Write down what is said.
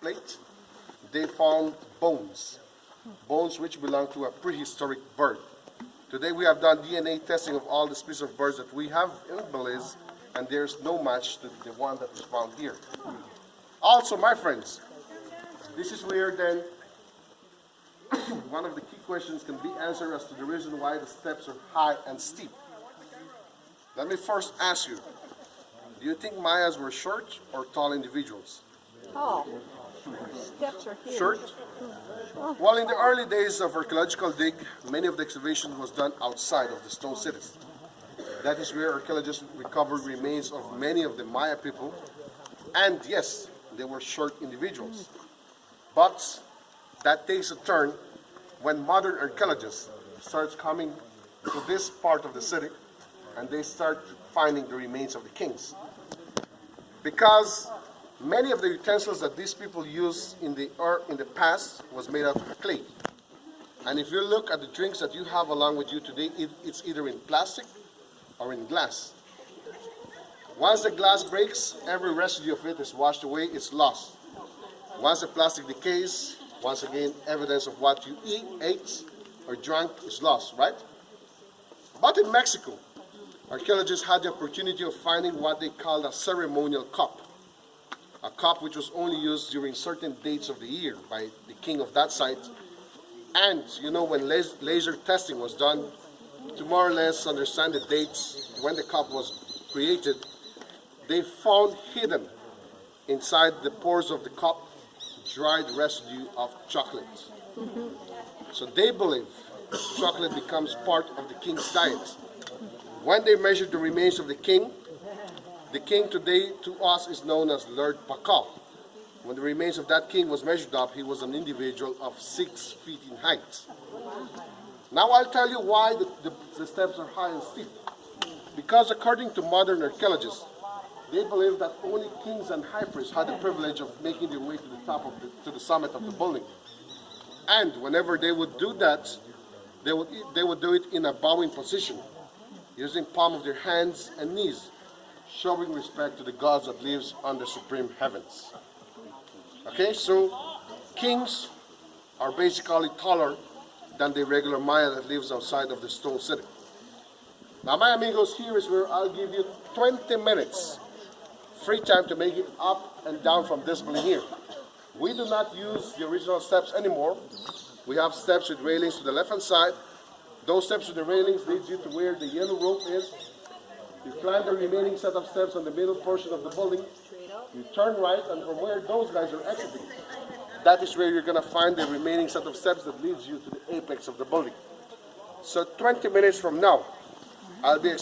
plate, they found bones, bones which belong to a prehistoric bird. Today we have done DNA testing of all the species of birds that we have in Belize, and there's no match to the one that was found here. Also, my friends, this is where then one of the key questions can be answered as to the reason why the steps are high and steep. Let me first ask you, do you think Mayas were short or tall individuals? Tall. Steps are huge. Short? Well, in the early days of archaeological dig, many of the excavation was done outside of the stone cities. That is where archaeologists recovered remains of many of the Maya people, and yes, they were short individuals. But that takes a turn when modern archaeologists start coming to this part of the city and they start finding the remains of the kings. Because many of the utensils that these people used in the past was made out of clay. And if you look at the drinks that you have along with you today, it's either in plastic or in glass. Once the glass breaks, every residue of it is washed away, it's lost. Once the plastic decays, once again, evidence of what you ate or drank is lost, right? But in Mexico, archaeologists had the opportunity of finding what they called a ceremonial cup. A cup which was only used during certain dates of the year by the king of that site. And, you know, when laser testing was done, to more or less understand the dates when the cup was created, they found hidden inside the pores of the cup dried residue of chocolate. So they believe chocolate becomes part of the king's diet. When they measured the remains of the king today to us is known as Lord Pakal. When the remains of that king was measured up, he was an individual of 6 feet in height. Now I'll tell you why the steps are high and steep. Because according to modern archaeologists, they believe that only kings and high priests had the privilege of making their way to the top of to the summit of the building. And whenever they would do that, they would do it in a bowing position, using palm of their hands and knees, showing respect to the gods that lives on the supreme heavens. Okay, so kings are basically taller than the regular Maya that lives outside of the stone city. Now, my amigos, here is where I'll give you 20 minutes free time to make it up and down from this building here. We do not use the original steps anymore. We have steps with railings to the left-hand side. Those steps with the railings leads you to where the yellow rope is. You climb the remaining set of steps on the middle portion of the building. You turn right, and from where those guys are exiting, that is where you're going to find the remaining set of steps that leads you to the apex of the building. So 20 minutes from now, I'll be